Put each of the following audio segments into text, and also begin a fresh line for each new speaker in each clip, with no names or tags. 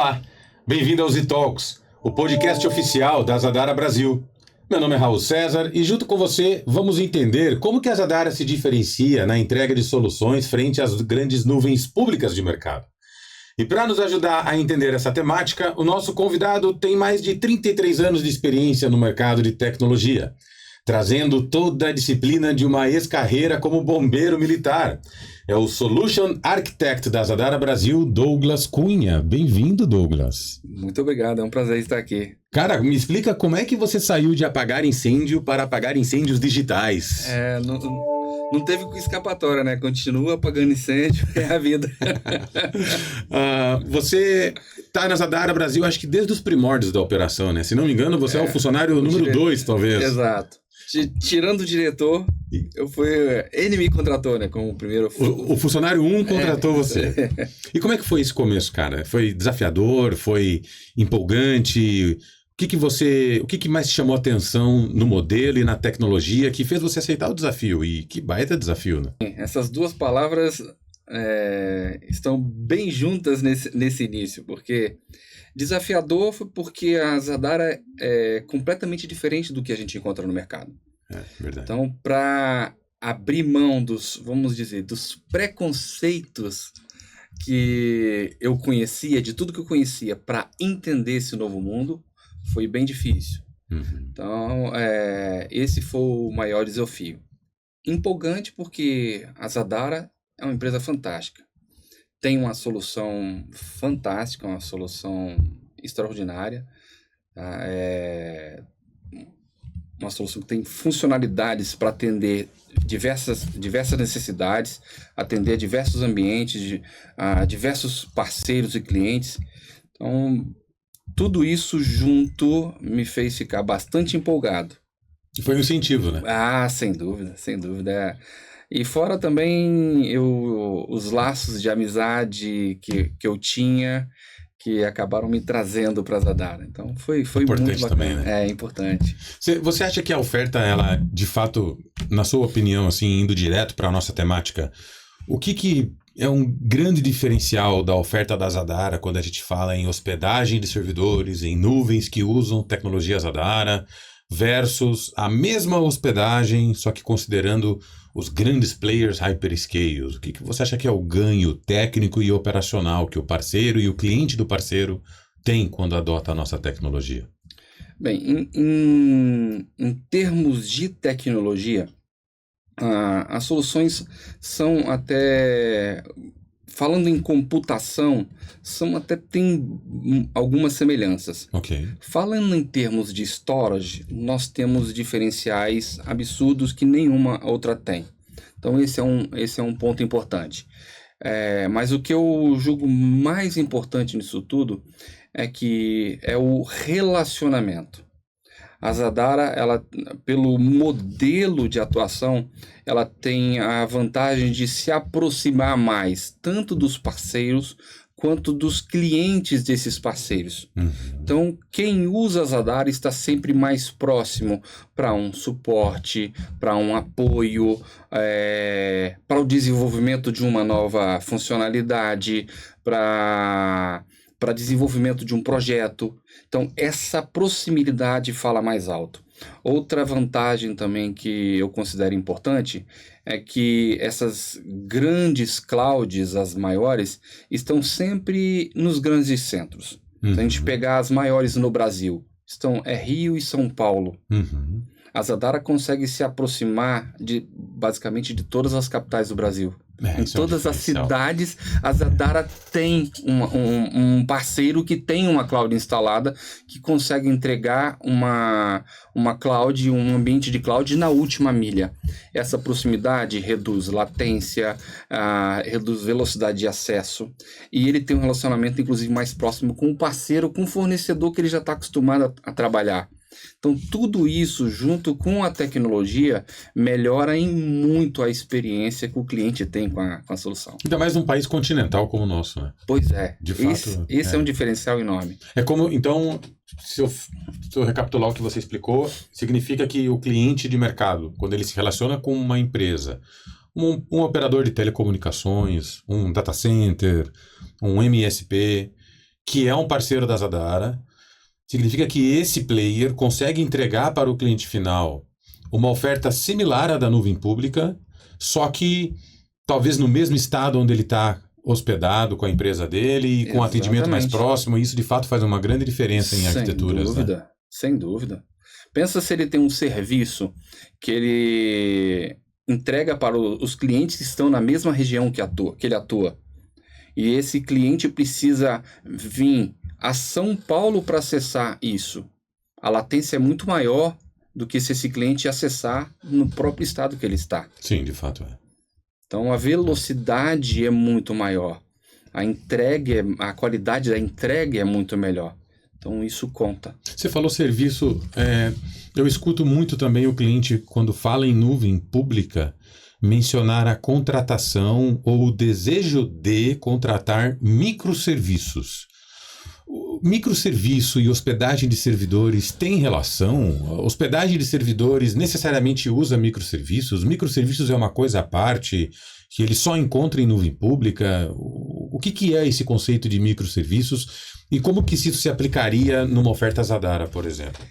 Olá, bem-vindo ao Z-Talks, o podcast oficial da Zadara Brasil. Meu nome é Raul César e junto com você vamos entender como que a Zadara se diferencia na entrega de soluções frente às grandes nuvens públicas de mercado. E para nos ajudar a entender essa temática, o nosso convidado tem mais de 33 anos de experiência no mercado de tecnologia, trazendo toda a disciplina de uma ex-carreira como bombeiro militar. É o Solution Architect da Zadara Brasil, Douglas Cunha. Bem-vindo, Douglas.
Muito obrigado, é um prazer estar aqui.
Cara, me explica como é que você saiu de apagar incêndio para apagar incêndios digitais.
Não teve escapatória, né? Continua apagando incêndio, é a vida.
Você está na Zadara Brasil, acho que desde os primórdios da operação, né? Se não me engano, você é o funcionário número 2, talvez.
Exato. Tirando o diretor, ele me contratou, né? Como o primeiro.
O funcionário 1 contratou você. E como é que foi esse começo, cara? Foi desafiador? Foi empolgante? O que mais te chamou a atenção no modelo e na tecnologia que fez você aceitar o desafio? E que baita desafio, né?
Essas duas palavras estão bem juntas nesse início, porque desafiador foi porque a Zadara é completamente diferente do que a gente encontra no mercado.
Verdade.
Então, para abrir mão dos preconceitos que eu conhecia, de tudo que eu conhecia, para entender esse novo mundo, foi bem difícil.
Uhum.
Então, esse foi o maior desafio. Empolgante porque a Zadara é uma empresa fantástica. Tem uma solução fantástica, uma solução extraordinária. Tá? Uma solução que tem funcionalidades para atender diversas necessidades, atender diversos ambientes, a diversos parceiros e clientes. Então, tudo isso junto me fez ficar bastante empolgado.
E foi um incentivo, né?
Sem dúvida, sem dúvida. E fora também os laços de amizade que eu tinha, que acabaram me trazendo para a Zadara. Então foi
importante
muito bacana.
Também, né?
É importante.
Você acha que a oferta, ela, de fato, na sua opinião, assim, indo direto para a nossa temática, o que é um grande diferencial da oferta da Zadara quando a gente fala em hospedagem de servidores, em nuvens que usam tecnologia Zadara, versus a mesma hospedagem, só que considerando os grandes players hyperscales? O que você acha que é o ganho técnico e operacional que o parceiro e o cliente do parceiro tem quando adota a nossa tecnologia?
Bem, em termos de tecnologia, as soluções são até... Falando em computação, tem algumas semelhanças.
Ok.
Falando em termos de storage, nós temos diferenciais absurdos que nenhuma outra tem. Então esse é um ponto importante. Mas o que eu julgo mais importante nisso tudo é o relacionamento. A Zadara, pelo modelo de atuação, ela tem a vantagem de se aproximar mais, tanto dos parceiros quanto dos clientes desses parceiros.
Uhum.
Então, quem usa a Zadara está sempre mais próximo para um suporte, para um apoio, para o desenvolvimento de uma nova funcionalidade, para desenvolvimento de um projeto. Então, essa proximidade fala mais alto. Outra vantagem também que eu considero importante é que essas grandes clouds, as maiores, estão sempre nos grandes centros.
Uhum.
Se a gente pegar as maiores no Brasil, é Rio e São Paulo.
Uhum.
A Zadara consegue se aproximar basicamente de todas as capitais do Brasil. Em todas as cidades, a Zadara tem um parceiro que tem uma cloud instalada, que consegue entregar uma cloud, um ambiente de cloud na última milha. Essa proximidade reduz latência, reduz velocidade de acesso, e ele tem um relacionamento, inclusive, mais próximo com o parceiro, com o fornecedor que ele já está acostumado a trabalhar. Então, tudo isso, junto com a tecnologia, melhora em muito a experiência que o cliente tem com a solução.
Ainda mais num país continental como o nosso, né?
Pois é.
De fato,
esse é um diferencial enorme.
Então, se eu recapitular o que você explicou, significa que o cliente de mercado, quando ele se relaciona com uma empresa, um operador de telecomunicações, um data center, um MSP, que é um parceiro da Zadara, significa que esse player consegue entregar para o cliente final uma oferta similar à da nuvem pública, só que talvez no mesmo estado onde ele está hospedado com a empresa dele e com atendimento mais próximo. Isso, de fato, faz uma grande diferença em arquiteturas.
Sem dúvida, né? Sem dúvida. Pensa se ele tem um serviço que ele entrega para os clientes que estão na mesma região que ele atua. E esse cliente precisa vir a São Paulo para acessar isso. A latência é muito maior do que se esse cliente acessar no próprio estado que ele está.
Sim, de fato é.
Então a velocidade é muito maior. A qualidade da entrega é muito melhor. Então isso conta.
Você falou serviço, eu escuto muito também o cliente, quando fala em nuvem pública, mencionar a contratação ou o desejo de contratar microserviços. Microserviço e hospedagem de servidores têm relação? Hospedagem de servidores necessariamente usa microserviços? Microserviços é uma coisa à parte que ele só encontra em nuvem pública? O que é esse conceito de microserviços e como que isso se aplicaria numa oferta Zadara, por exemplo?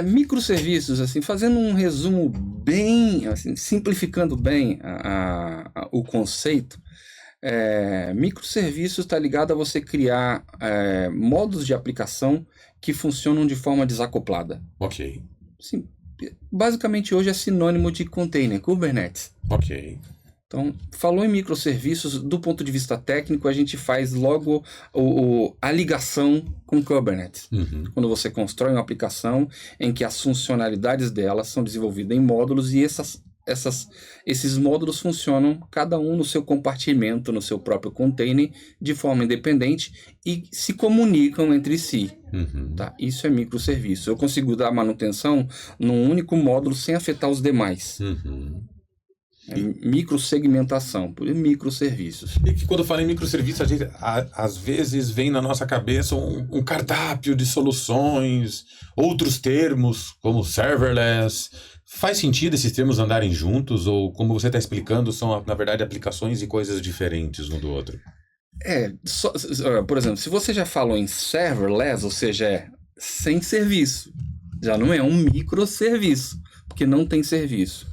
Microserviços, assim, fazendo um resumo bem, assim, simplificando bem o conceito, microserviços está ligado a você criar modos de aplicação que funcionam de forma desacoplada.
Ok.
Sim, basicamente hoje é sinônimo de container, Kubernetes.
Ok.
Então, falou em microserviços, do ponto de vista técnico, a gente faz logo a ligação com Kubernetes.
Uhum.
Quando você constrói uma aplicação em que as funcionalidades dela são desenvolvidas em módulos e esses módulos funcionam cada um no seu compartimento, no seu próprio container, de forma independente e se comunicam entre si.
Uhum.
Tá? Isso é microserviço. Eu consigo dar manutenção num único módulo sem afetar os demais.
Uhum.
Microsegmentação, por microserviços.
E que quando fala em microserviços, a gente às vezes vem na nossa cabeça um cardápio de soluções, outros termos como serverless. Faz sentido esses termos andarem juntos ou, como você está explicando, são na verdade aplicações e coisas diferentes um do outro?
Por exemplo, se você já falou em serverless, ou seja, sem serviço, já não é um microserviço, porque não tem serviço.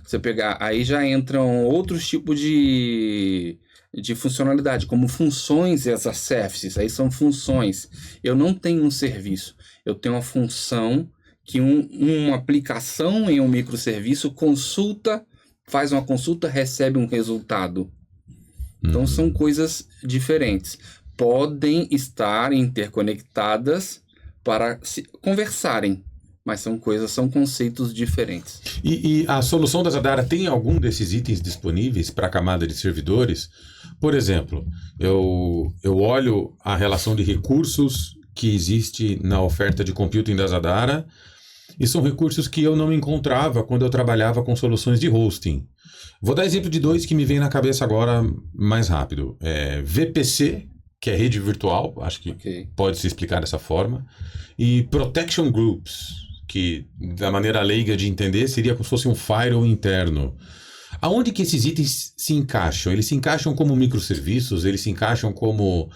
Você pegar, aí já entram outros tipos de funcionalidade, como funções as services, aí são funções. Eu não tenho um serviço, eu tenho uma função que uma aplicação em um microserviço faz uma consulta, recebe um resultado. Então são coisas diferentes. Podem estar interconectadas para se conversarem, mas são conceitos diferentes.
E a solução da Zadara tem algum desses itens disponíveis para a camada de servidores? Por exemplo, eu olho a relação de recursos que existe na oferta de computing da Zadara e são recursos que eu não encontrava quando eu trabalhava com soluções de hosting. Vou dar exemplo de dois que me vem na cabeça agora mais rápido. VPC, que é rede virtual, acho que pode se explicar dessa forma, e Protection Groups, que, da maneira leiga de entender, seria como se fosse um firewall interno. Aonde que esses itens se encaixam? Eles se encaixam como microserviços? Eles se encaixam como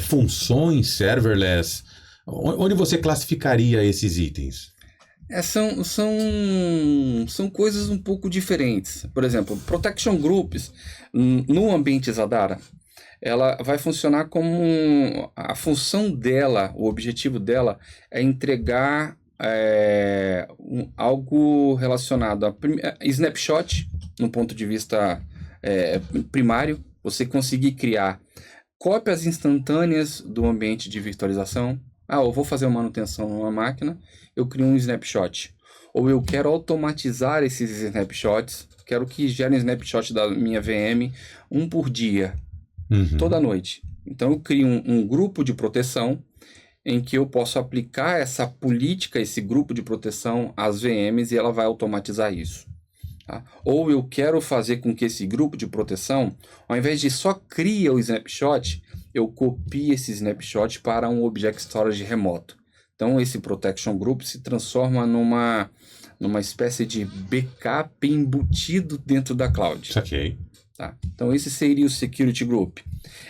funções serverless? Onde você classificaria esses itens?
São coisas um pouco diferentes. Por exemplo, Protection Groups, no ambiente Zadara, ela vai funcionar como a função dela, o objetivo dela é entregar algo relacionado a snapshot, no ponto de vista primário, você conseguir criar cópias instantâneas do ambiente de virtualização. Eu vou fazer uma manutenção numa máquina, eu crio um snapshot. Ou eu quero automatizar esses snapshots, quero que gere um snapshot da minha VM por dia, toda noite. Então eu crio um grupo de proteção em que eu posso aplicar essa política, esse grupo de proteção às VMs e ela vai automatizar isso. Tá? Ou eu quero fazer com que esse grupo de proteção, ao invés de só cria o snapshot, eu copie esse snapshot para um Object Storage remoto. Então esse Protection Group se transforma numa espécie de backup embutido dentro da cloud.
Ok.
Tá? Então, esse seria o Security Group.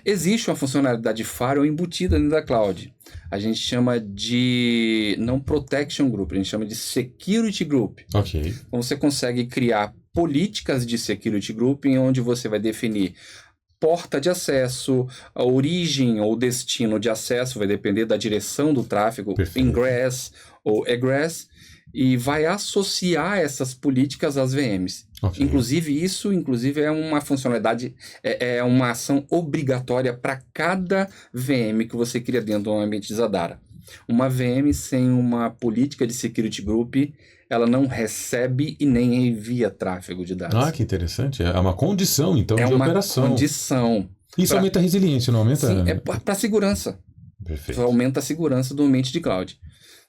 Existe uma funcionalidade firewall embutida dentro da cloud. A gente chama de não Protection Group, a gente chama de Security Group.
Ok.
Então, você consegue criar políticas de Security Group em onde você vai definir porta de acesso, a origem ou destino de acesso, vai depender da direção do tráfego,
Perfeito.
ingress ou egress, e vai associar essas políticas às VMs.
Okay.
Inclusive é uma funcionalidade, é uma ação obrigatória para cada VM que você cria dentro do ambiente de Zadara. Uma VM sem uma política de Security Group, ela não recebe e nem envia tráfego de dados.
Ah, que interessante. É uma condição, então, de operação.
É uma condição.
Isso aumenta a resiliência, não aumenta?
Sim, é para segurança.
Perfeito.
Aumenta a segurança do ambiente de cloud.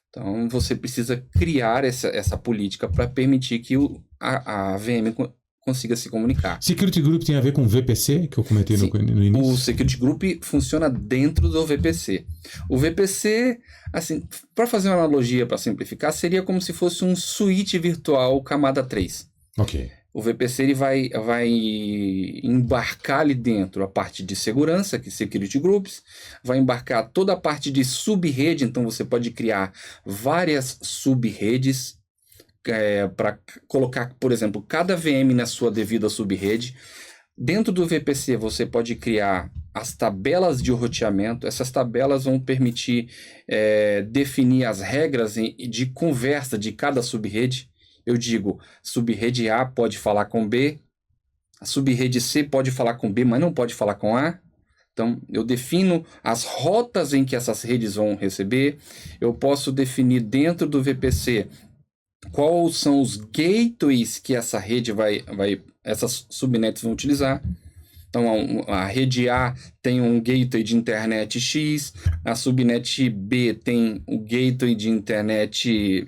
Então, você precisa criar essa política para permitir que a VM consiga se comunicar.
Security Group tem a ver com VPC, que eu comentei no início?
O Security Group funciona dentro do VPC. O VPC, assim, para fazer uma analogia, para simplificar, seria como se fosse um switch virtual camada 3.
Ok.
O VPC ele vai embarcar ali dentro a parte de segurança, que é Security Groups, vai embarcar toda a parte de sub-rede, então você pode criar várias sub-redes para colocar, por exemplo, cada VM na sua devida sub-rede. Dentro do VPC você pode criar as tabelas de roteamento, essas tabelas vão permitir definir as regras de conversa de cada sub-rede. Eu digo, sub-rede A pode falar com B, a sub-rede C pode falar com B, mas não pode falar com A. Então, eu defino as rotas em que essas redes vão receber. Eu posso definir dentro do VPC quais são os gateways que essa rede essas subnets vão utilizar. Então, a rede A tem um gateway de internet X, a subnet B tem o gateway de internet,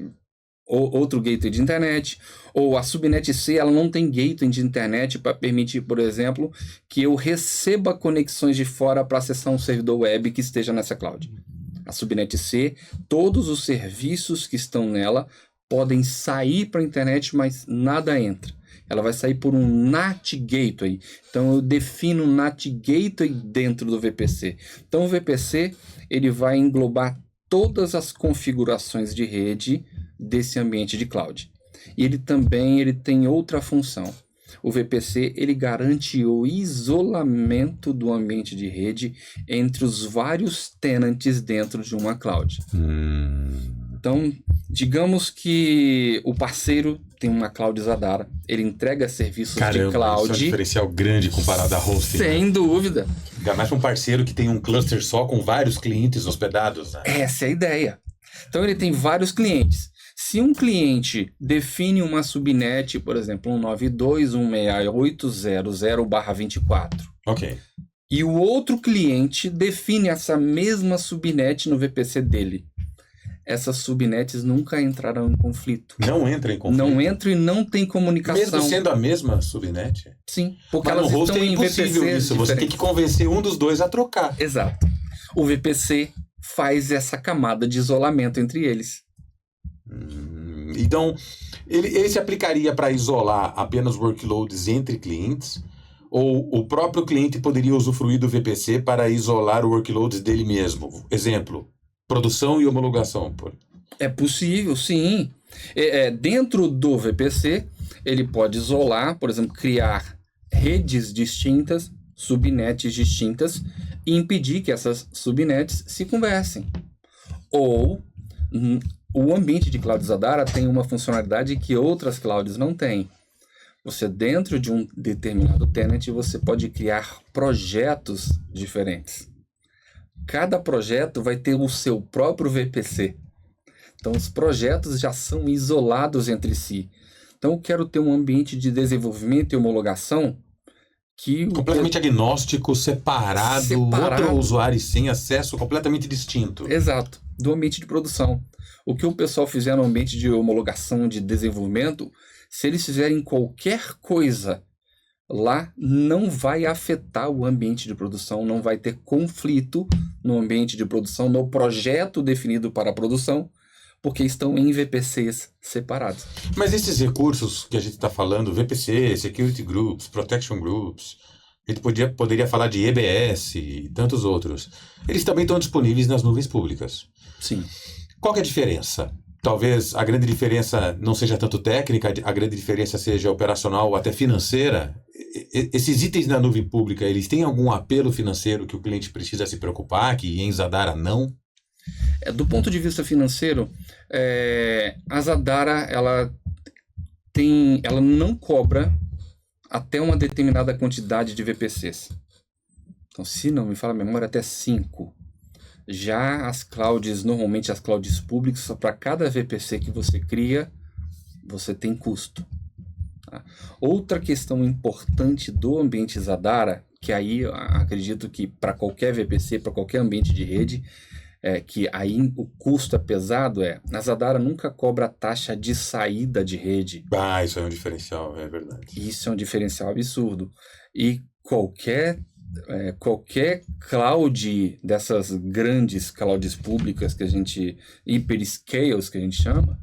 outro gateway de internet, ou a subnet C ela não tem gateway de internet para permitir, por exemplo, que eu receba conexões de fora para acessar um servidor web que esteja nessa cloud. A subnet C, todos os serviços que estão nela podem sair para a internet, mas nada entra. Ela vai sair por um NAT Gateway. Então, eu defino um NAT Gateway dentro do VPC. Então, o VPC ele vai englobar todas as configurações de rede desse ambiente de cloud. E ele também tem outra função. O VPC ele garante o isolamento do ambiente de rede entre os vários tenants dentro de uma cloud. Então, digamos que o parceiro tem uma cloud Zadara, ele entrega serviços de cloud.
Isso é um diferencial grande comparado a hosting.
Sem dúvida.
Ainda mais para um parceiro que tem um cluster só com vários clientes hospedados. Né?
Essa é a ideia. Então, ele tem vários clientes. Se um cliente define uma subnet, por exemplo, 192.168.0.0/24.
Ok.
E o outro cliente define essa mesma subnet no VPC dele. Essas subnets nunca entrarão em conflito.
Não entra em conflito?
Não entra e não tem comunicação.
Mesmo sendo a mesma subnet?
Sim, porque
mas
elas
no host
estão
é
em
impossível
VPCs
isso. Você tem que convencer um dos dois a trocar.
Exato. O VPC faz essa camada de isolamento entre eles.
Então, ele se aplicaria para isolar apenas workloads entre clientes? Ou o próprio cliente poderia usufruir do VPC para isolar o workloads dele mesmo? Exemplo, produção e homologação.
É possível, sim. Dentro do VPC, ele pode isolar, por exemplo, criar redes distintas, subnets distintas, e impedir que essas subnets se conversem. Ou o ambiente de cloud Zadara tem uma funcionalidade que outras clouds não têm. Você, dentro de um determinado tenant, você pode criar projetos diferentes. Cada projeto vai ter o seu próprio VPC. Então, os projetos já são isolados entre si. Então, eu quero ter um ambiente de desenvolvimento e homologação que...
completamente agnóstico, separado, outro usuário sem acesso, completamente distinto.
Exato, do ambiente de produção. O que o pessoal fizer no ambiente de homologação, de desenvolvimento, se eles fizerem qualquer coisa lá, não vai afetar o ambiente de produção, não vai ter conflito no ambiente de produção, no projeto definido para a produção, porque estão em VPCs separados.
Mas esses recursos que a gente está falando, VPC, Security Groups, Protection Groups, a gente poderia falar de EBS e tantos outros, eles também estão disponíveis nas nuvens públicas.
Sim.
Qual que é a diferença? Talvez a grande diferença não seja tanto técnica, a grande diferença seja operacional ou até financeira. Esses itens na nuvem pública, eles têm algum apelo financeiro que o cliente precisa se preocupar, que em Zadara não?
Do ponto de vista financeiro, a Zadara ela não cobra até uma determinada quantidade de VPCs. Então, se não me fala a memória, até 5. Já as clouds, normalmente as clouds públicas, para cada VPC que você cria, você tem custo. Tá? Outra questão importante do ambiente Zadara, que aí eu acredito que para qualquer VPC, para qualquer ambiente de rede, que aí o custo é pesado, a Zadara nunca cobra taxa de saída de rede.
Isso é um diferencial, é verdade.
Isso é um diferencial absurdo. E qualquer cloud dessas grandes clouds públicas que a gente, hyperscales que a gente chama,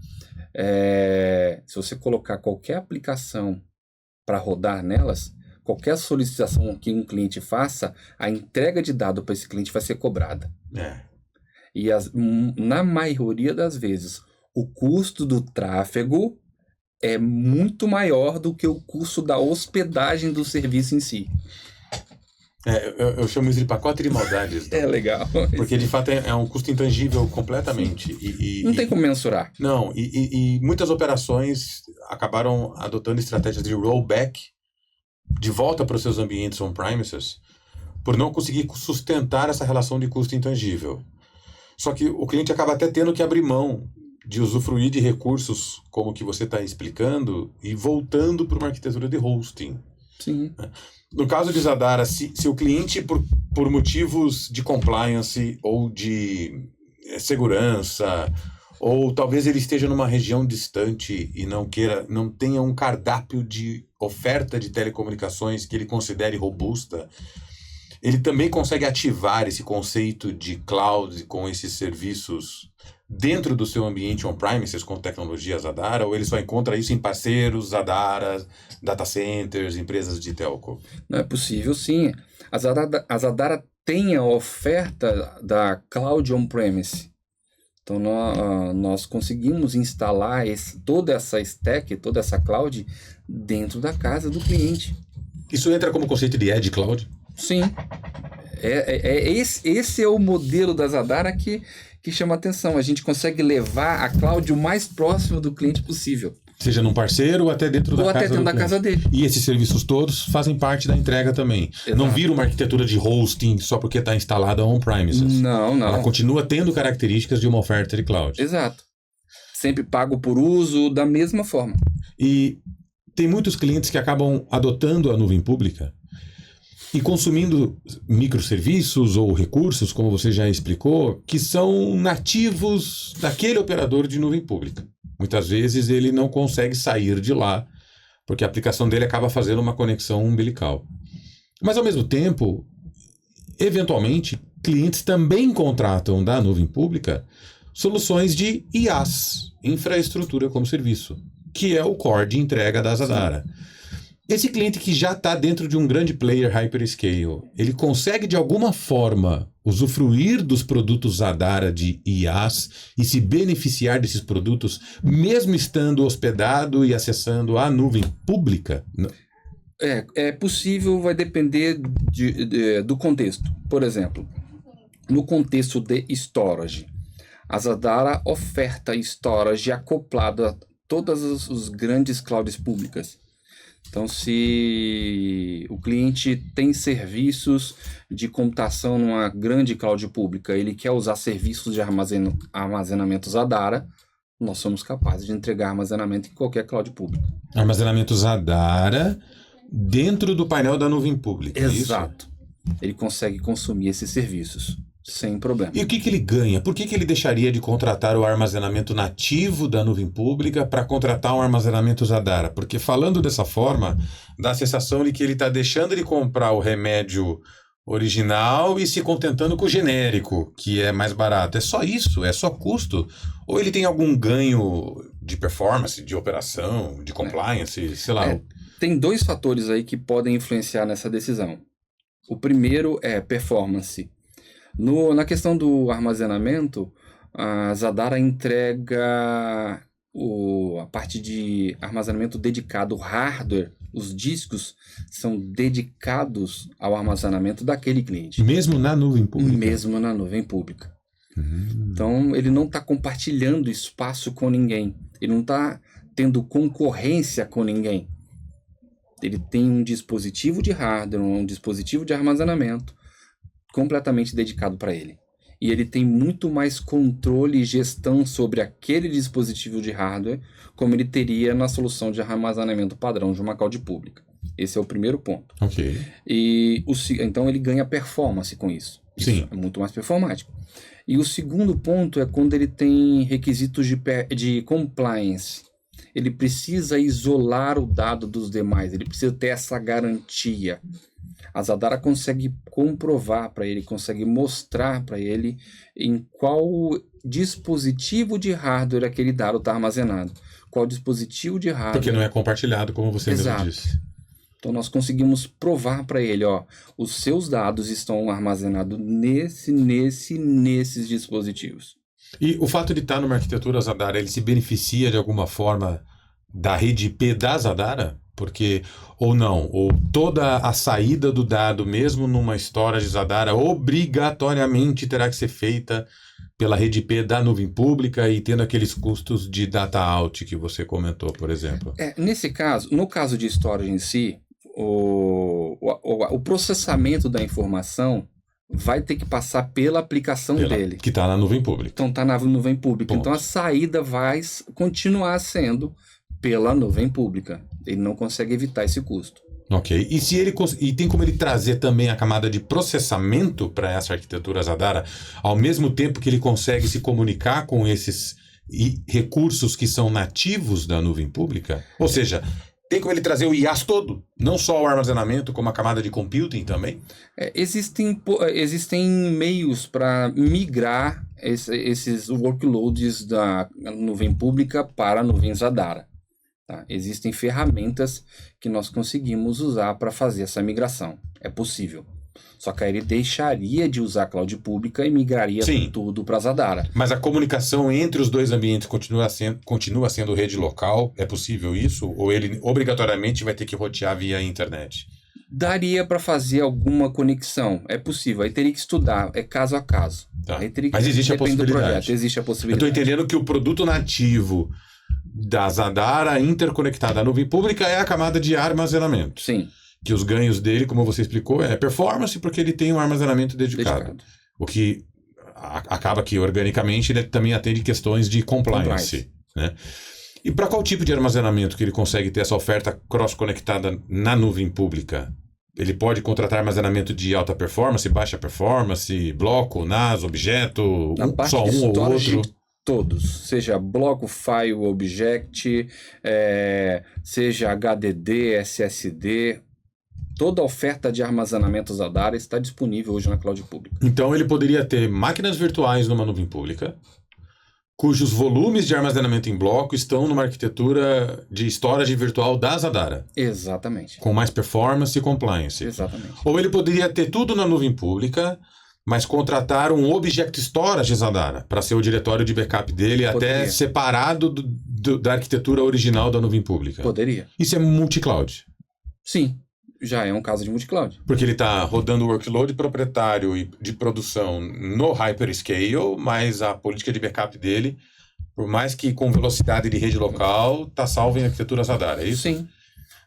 se você colocar qualquer aplicação para rodar nelas, qualquer solicitação que um cliente faça, a entrega de dado para esse cliente vai ser cobrada. E na maioria das vezes, o custo do tráfego é muito maior do que o custo da hospedagem do serviço em si.
Eu chamo isso de pacote de maldades.
Legal.
Porque, de fato, é um custo intangível completamente.
Não tem como mensurar.
Não, e muitas operações acabaram adotando estratégias de rollback de volta para os seus ambientes on-premises por não conseguir sustentar essa relação de custo intangível. Só que o cliente acaba até tendo que abrir mão de usufruir de recursos como o que você está explicando e voltando para uma arquitetura de hosting.
Sim.
No caso de Zadara, se o cliente, por motivos de compliance ou de segurança, ou talvez ele esteja numa região distante e não tenha um cardápio de oferta de telecomunicações que ele considere robusta, ele também consegue ativar esse conceito de cloud com esses serviços dentro do seu ambiente on-premises com tecnologia Zadara, ou ele só encontra isso em parceiros, Zadara, data centers, empresas de telco?
Não é possível, sim. A Zadara tem a oferta da cloud on-premise. Então, nós conseguimos instalar toda essa stack, toda essa cloud dentro da casa do cliente.
Isso entra como conceito de Edge Cloud?
Sim. Esse é o modelo da Zadara que chama atenção. A gente consegue levar a cloud o mais próximo do cliente possível.
Seja num parceiro ou até dentro da casa dele.
Ou até dentro da casa dele.
E esses serviços todos fazem parte da entrega também. Exato. Não vira uma arquitetura de hosting só porque está instalada on-premises.
Não.
Ela continua tendo características de uma oferta de cloud.
Exato. Sempre pago por uso da mesma forma.
E tem muitos clientes que acabam adotando a nuvem pública e consumindo microserviços ou recursos, como você já explicou, que são nativos daquele operador de nuvem pública. Muitas vezes ele não consegue sair de lá, porque a aplicação dele acaba fazendo uma conexão umbilical. Mas, ao mesmo tempo, eventualmente, clientes também contratam da nuvem pública soluções de IaaS, infraestrutura como serviço, que é o core de entrega da Zadara. Esse cliente que já está dentro de um grande player hyperscale, ele consegue de alguma forma usufruir dos produtos Zadara de IaaS e se beneficiar desses produtos, mesmo estando hospedado e acessando a nuvem pública?
É possível, vai depender do contexto. Por exemplo, no contexto de storage, a Zadara oferta storage acoplado a todas as grandes clouds públicas. Então, se o cliente tem serviços de computação numa grande cloud pública, ele quer usar serviços de armazenamento Zadara, nós somos capazes de entregar armazenamento em qualquer cloud pública.
Armazenamento Zadara dentro do painel da nuvem pública.
Exato. Ele consegue consumir esses serviços sem problema.
E o que ele ganha? Por que ele deixaria de contratar o armazenamento nativo da nuvem pública para contratar um armazenamento Zadara? Porque falando dessa forma, dá a sensação de que ele está deixando de comprar o remédio original e se contentando com o genérico, que é mais barato. É só isso? É só custo? Ou ele tem algum ganho de performance, de operação, de compliance, sei lá?
Tem 2 fatores aí que podem influenciar nessa decisão. O primeiro é performance. Na questão do armazenamento, a Zadara entrega a parte de armazenamento dedicado, o hardware, os discos são dedicados ao armazenamento daquele cliente.
Mesmo na nuvem pública?
Mesmo na nuvem pública. Então, ele não está compartilhando espaço com ninguém. Ele não está tendo concorrência com ninguém. Ele tem um dispositivo de hardware, um dispositivo de armazenamento completamente dedicado para ele. E ele tem muito mais controle e gestão sobre aquele dispositivo de hardware como ele teria na solução de armazenamento padrão de uma cloud pública. Esse é o primeiro ponto.
Ok.
Então ele ganha performance com isso.
Sim.
É muito mais performático. E o segundo ponto é quando ele tem requisitos de compliance. Ele precisa isolar o dado dos demais, ele precisa ter essa garantia. A Zadara consegue comprovar para ele, consegue mostrar para ele em qual dispositivo de hardware aquele dado está armazenado. Qual dispositivo de hardware.
Porque não é compartilhado, como você mesmo disse.
Então nós conseguimos provar para ele, os seus dados estão armazenados nesses dispositivos.
E o fato de estar numa arquitetura Zadara, ele se beneficia de alguma forma da rede IP da Zadara? Porque, ou toda a saída do dado, mesmo numa storage Zadara, obrigatoriamente terá que ser feita pela rede IP da nuvem pública e tendo aqueles custos de data out que você comentou, por exemplo.
Nesse caso, no caso de storage em si, o processamento da informação vai ter que passar pela aplicação dele.
Que está na nuvem pública.
Então está na nuvem pública. Ponto. Então a saída vai continuar sendo pela nuvem pública. Ele não consegue evitar esse custo.
Ok. E tem como ele trazer também a camada de processamento para essa arquitetura Zadara, ao mesmo tempo que ele consegue se comunicar com esses recursos que são nativos da nuvem pública? Ou seja, tem como ele trazer o IaaS todo, não só o armazenamento, como a camada de computing também?
Existem meios para migrar esses workloads da nuvem pública para a nuvem Zadara. Tá? Existem ferramentas que nós conseguimos usar para fazer essa migração. É possível. Só que aí ele deixaria de usar a cloud pública e migraria tudo para Zadara.
Mas a comunicação entre os dois ambientes continua sendo rede local? É possível isso? Ou ele obrigatoriamente vai ter que rotear via internet?
Daria para fazer alguma conexão. É possível. Aí teria que estudar. É caso a caso.
Tá. Mas existe a possibilidade.
Existe a possibilidade.
Eu estou entendendo que o produto nativo da Zadara interconectada à nuvem pública é a camada de armazenamento.
Sim.
Que os ganhos dele, como você explicou, é performance porque ele tem um armazenamento dedicado. O que acaba que, organicamente, ele também atende questões de compliance. Né? E para qual tipo de armazenamento que ele consegue ter essa oferta cross-conectada na nuvem pública? Ele pode contratar armazenamento de alta performance, baixa performance, bloco, NAS, objeto, só um ou outro?
Todos, seja bloco, file, object, seja HDD, SSD, toda a oferta de armazenamento Zadara está disponível hoje na cloud pública.
Então ele poderia ter máquinas virtuais numa nuvem pública, cujos volumes de armazenamento em bloco estão numa arquitetura de storage virtual da Zadara.
Exatamente.
Com mais performance e compliance.
Exatamente.
Ou ele poderia ter tudo na nuvem pública, mas contratar um Object Storage Zadara para ser o diretório de backup dele, até separado da arquitetura original da nuvem pública.
Poderia.
Isso é multi-cloud?
Sim, já é um caso de multi-cloud.
Porque ele está rodando o workload proprietário e de produção no hyperscale, mas a política de backup dele, por mais que com velocidade de rede local, está salvo em arquitetura Zadara, é isso?
Sim.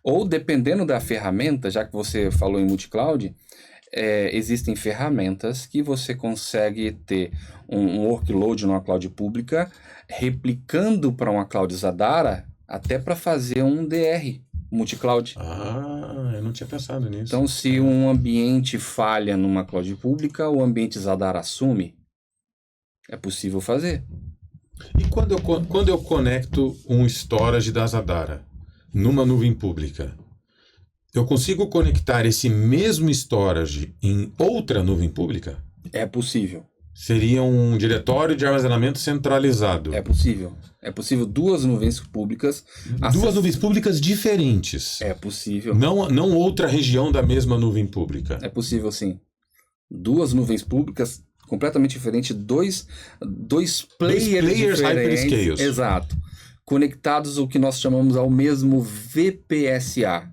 Ou dependendo da ferramenta, já que você falou em multi-cloud, existem ferramentas que você consegue ter um workload numa cloud pública, replicando para uma cloud Zadara, até para fazer um DR multi-cloud.
Eu não tinha pensado nisso.
Então, se um ambiente falha numa cloud pública, o ambiente Zadara assume, é possível fazer.
E quando eu conecto um storage da Zadara numa nuvem pública, eu consigo conectar esse mesmo storage em outra nuvem pública?
É possível.
Seria um diretório de armazenamento centralizado.
É possível. É possível duas nuvens públicas.
Duas nuvens públicas diferentes.
É possível.
Não outra região da mesma nuvem pública.
É possível, sim. Duas nuvens públicas completamente diferentes, dois players diferentes.
Hyperscales.
Exato. Conectados o que nós chamamos ao mesmo VPSA.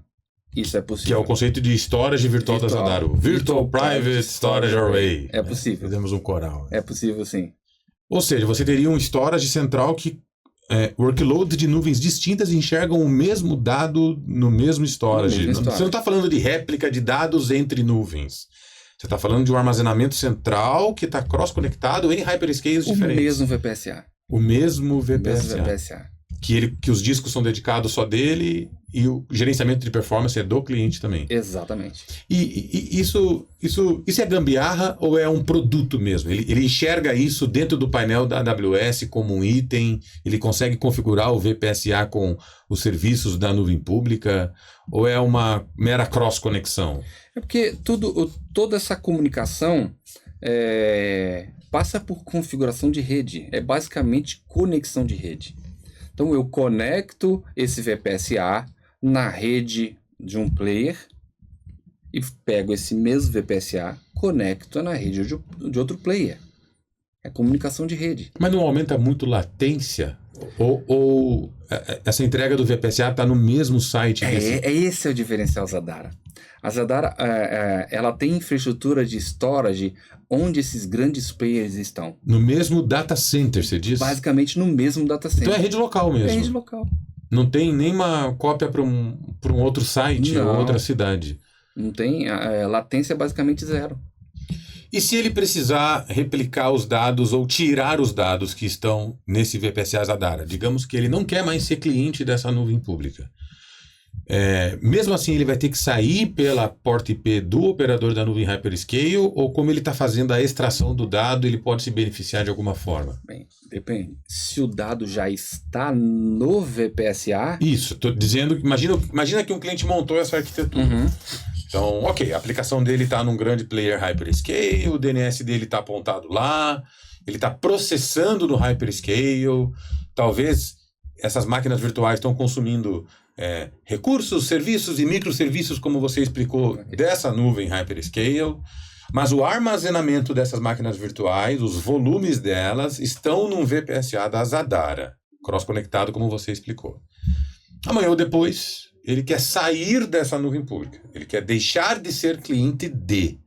Isso é possível.
Que é o conceito de storage virtual da Zadara. Virtual Private Storage Array.
É possível.
Fizemos um coral.
É possível, sim.
Ou seja, você teria um storage central que workload de nuvens distintas enxergam o mesmo dado no mesmo storage. Você não está falando de réplica de dados entre nuvens. Você está falando de um armazenamento central que está cross-conectado em hyperscales diferentes.
O mesmo VPSA.
O mesmo VPSA.
O mesmo VPSA.
Que os discos são dedicados só dele e o gerenciamento de performance é do cliente também.
Exatamente.
E isso é gambiarra ou é um produto mesmo? Ele enxerga isso dentro do painel da AWS como um item? Ele consegue configurar o VPSA com os serviços da nuvem pública? Ou é uma mera cross-conexão?
É porque toda essa comunicação passa por configuração de rede. É basicamente conexão de rede. Então eu conecto esse VPSA na rede de um player e pego esse mesmo VPSA, conecto na rede de outro player. É comunicação de rede.
Mas não aumenta muito latência? Ou essa entrega do VPSA está no mesmo site?
Esse é o diferencial Zadara. A Zadara ela tem infraestrutura de storage onde esses grandes players estão.
No mesmo data center, você diz?
Basicamente no mesmo data center.
Então é rede local mesmo?
É rede local.
Não tem nem uma cópia para um outro site ou outra cidade?
Não tem. Latência é basicamente zero.
E se ele precisar replicar os dados ou tirar os dados que estão nesse VPSA Zadara? Digamos que ele não quer mais ser cliente dessa nuvem pública. Mesmo assim, ele vai ter que sair pela porta IP do operador da nuvem Hyperscale, ou como ele está fazendo a extração do dado, ele pode se beneficiar de alguma forma?
Bem, depende. Se o dado já está no VPSA...
Isso, estou dizendo... Imagina que um cliente montou essa arquitetura.
Uhum.
Então, ok, a aplicação dele está num grande player Hyperscale, o DNS dele está apontado lá, ele está processando no Hyperscale, talvez essas máquinas virtuais estão consumindo recursos, serviços e microserviços, como você explicou, dessa nuvem Hyperscale, mas o armazenamento dessas máquinas virtuais, os volumes delas, estão num VPSA da Zadara, cross-conectado, como você explicou. Amanhã ou depois, ele quer sair dessa nuvem pública, ele quer deixar de ser cliente de.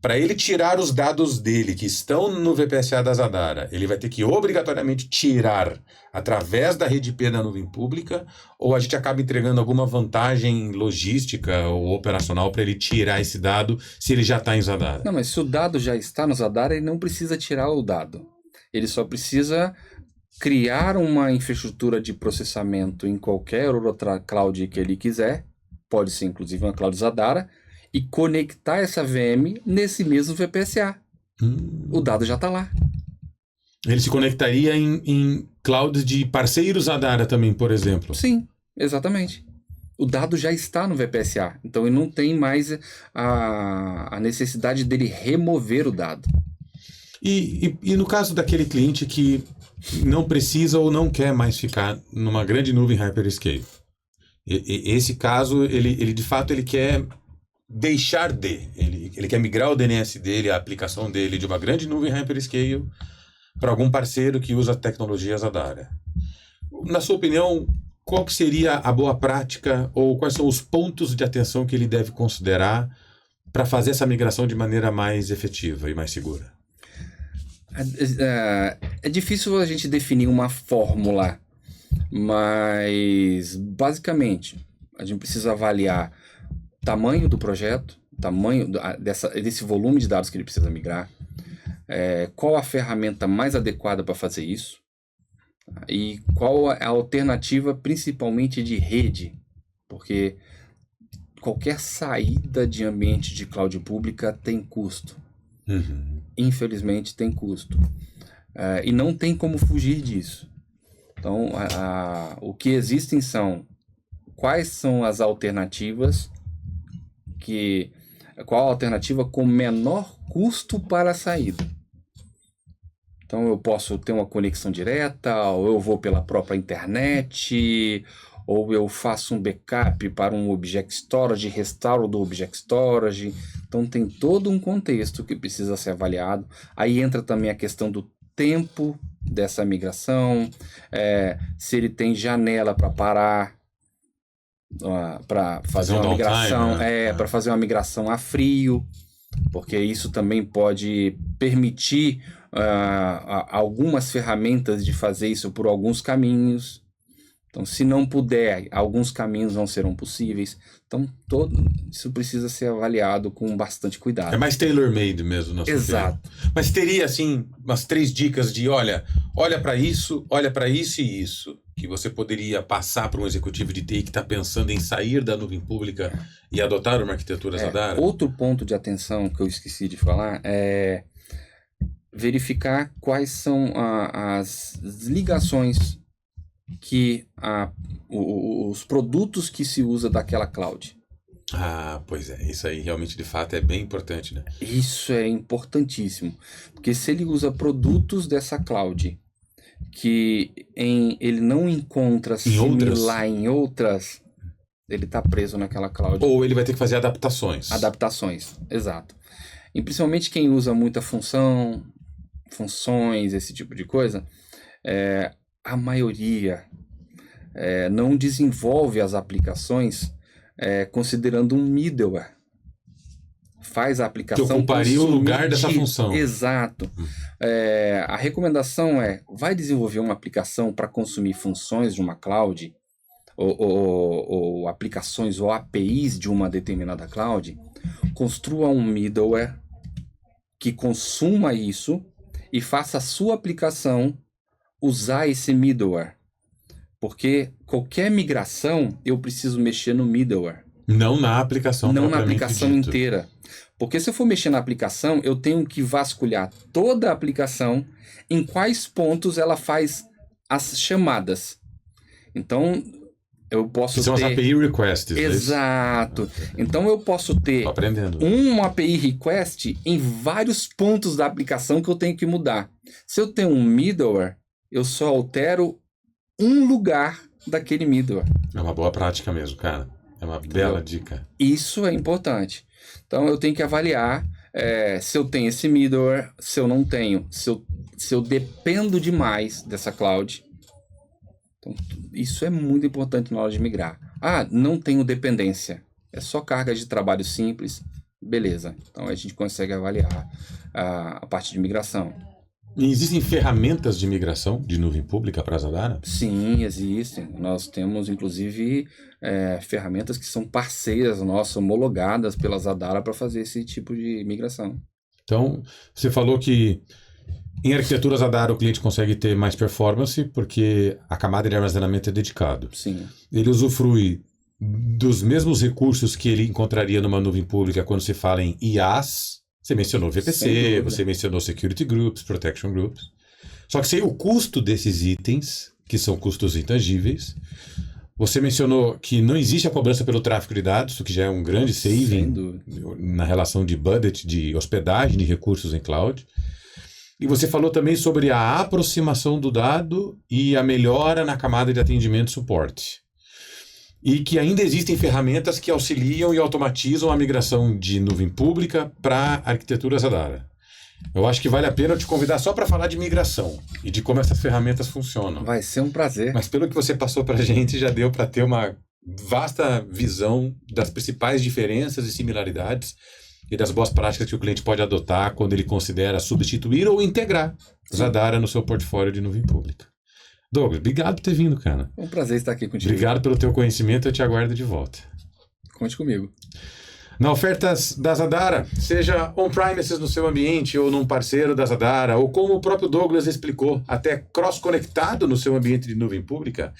Para ele tirar os dados dele que estão no VPSA da Zadara, ele vai ter que obrigatoriamente tirar através da rede IP da nuvem pública, ou a gente acaba entregando alguma vantagem logística ou operacional para ele tirar esse dado se ele já está em Zadara?
Não, mas se o dado já está no Zadara, ele não precisa tirar o dado. Ele só precisa criar uma infraestrutura de processamento em qualquer outra cloud que ele quiser, pode ser inclusive uma cloud Zadara, e conectar essa VM nesse mesmo VPSA. O dado já está lá.
Ele se conectaria em clouds de parceiros Zadara também, por exemplo?
Sim, exatamente. O dado já está no VPSA, então ele não tem mais a necessidade dele remover o dado.
E no caso daquele cliente que não precisa ou não quer mais ficar numa grande nuvem Hyperscale, esse caso, ele de fato ele quer deixar de. Ele quer migrar o DNS dele, a aplicação dele de uma grande nuvem Hyperscale para algum parceiro que usa tecnologias Zadara. Na sua opinião, qual que seria a boa prática ou quais são os pontos de atenção que ele deve considerar para fazer essa migração de maneira mais efetiva e mais segura?
É difícil a gente definir uma fórmula, mas basicamente a gente precisa avaliar tamanho do projeto, tamanho desse volume de dados que ele precisa migrar, qual a ferramenta mais adequada para fazer isso e qual a alternativa principalmente de rede, porque qualquer saída de ambiente de cloud pública tem custo.
Uhum.
Infelizmente tem custo. E não tem como fugir disso. Então, o que existem são quais são as alternativas qual a alternativa com menor custo para a saída. Então eu posso ter uma conexão direta, ou eu vou pela própria internet, ou eu faço um backup para um Object Storage, restauro do Object Storage. Então tem todo um contexto que precisa ser avaliado. Aí entra também a questão do tempo dessa migração, se ele tem janela para parar, para fazer uma migração, para fazer uma migração a frio, porque isso também pode permitir algumas ferramentas de fazer isso por alguns caminhos. Então, se não puder, alguns caminhos não serão possíveis. Então, isso precisa ser avaliado com bastante cuidado.
É mais tailor-made mesmo, na sua
Exato.
opinião. Mas teria, assim, umas 3 dicas de, olha para isso e isso, que você poderia passar para um executivo de TI que está pensando em sair da nuvem pública e adotar uma arquitetura Zadara?
Outro ponto de atenção que eu esqueci de falar é verificar quais são as ligações que os produtos que se usa daquela cloud.
Pois é, isso aí realmente de fato é bem importante, né?
Isso é importantíssimo, porque se ele usa produtos dessa cloud que ele não encontra similar em outras, ele está preso naquela cloud.
Ou ele vai ter que fazer adaptações.
Adaptações, exato. E principalmente quem usa muita funções, esse tipo de coisa, a maioria não desenvolve as aplicações considerando um middleware. Faz a aplicação...
Que ocuparia o lugar dessa função.
Exato. A recomendação vai desenvolver uma aplicação para consumir funções de uma cloud, ou aplicações ou APIs de uma determinada cloud, construa um middleware que consuma isso e faça a sua aplicação usar esse middleware. Porque qualquer migração, eu preciso mexer no middleware.
Não na aplicação
Não na aplicação inteira. Porque se eu for mexer na aplicação, eu tenho que vasculhar toda a aplicação, em quais pontos ela faz as chamadas. Então, eu posso ter...
São as API requests.
Exato. Então, eu posso ter um API request em vários pontos da aplicação que eu tenho que mudar. Se eu tenho um middleware, eu só altero um lugar daquele middleware.
É uma boa prática mesmo, cara. É uma bela dica.
Isso é importante. Então, eu tenho que avaliar se eu tenho esse middleware, se eu não tenho, se eu dependo demais dessa cloud. Então, isso é muito importante na hora de migrar. Não tenho dependência. É só carga de trabalho simples. Beleza. Então, a gente consegue avaliar a parte de migração.
E existem ferramentas de migração de nuvem pública para a Zadara?
Sim, existem. Nós temos, inclusive, ferramentas que são parceiras nossas, homologadas pela Zadara para fazer esse tipo de migração.
Então, você falou que em arquitetura Zadara o cliente consegue ter mais performance porque a camada de armazenamento é dedicado.
Sim.
Ele usufrui dos mesmos recursos que ele encontraria numa nuvem pública quando se fala em IaaS. Você mencionou VPC, você mencionou Security Groups, Protection Groups. Só que sem o custo desses itens, que são custos intangíveis, você mencionou que não existe a cobrança pelo tráfego de dados, o que já é um grande saving na relação de budget, de hospedagem de recursos em cloud. E você falou também sobre a aproximação do dado e a melhora na camada de atendimento e suporte. E que ainda existem ferramentas que auxiliam e automatizam a migração de nuvem pública para a arquitetura Zadara. Eu acho que vale a pena eu te convidar só para falar de migração e de como essas ferramentas funcionam.
Vai ser um prazer.
Mas pelo que você passou para a gente, já deu para ter uma vasta visão das principais diferenças e similaridades e das boas práticas que o cliente pode adotar quando ele considera substituir ou integrar Zadara no seu portfólio de nuvem pública. Douglas, obrigado por ter vindo, cara.
É um prazer estar aqui contigo.
Obrigado pelo teu conhecimento, eu te aguardo de volta.
Conte comigo.
Na ofertas da Zadara, seja on-premises no seu ambiente ou num parceiro da Zadara, ou como o próprio Douglas explicou, até cross-conectado no seu ambiente de nuvem pública,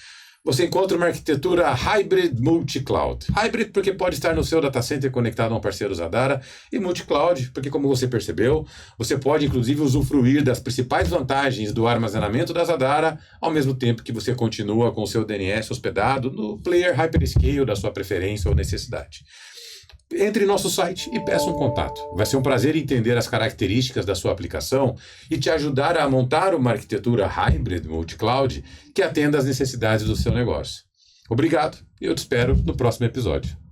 você encontra uma arquitetura hybrid multi-cloud. Hybrid porque pode estar no seu data center conectado a um parceiro Zadara, e multi-cloud porque, como você percebeu, você pode inclusive usufruir das principais vantagens do armazenamento da Zadara, ao mesmo tempo que você continua com o seu DNS hospedado no player hyperscale da sua preferência ou necessidade. entre em nosso site e peça um contato. Vai ser um prazer entender as características da sua aplicação e te ajudar a montar uma arquitetura hybrid multi-cloud que atenda às necessidades do seu negócio. Obrigado e eu te espero no próximo episódio.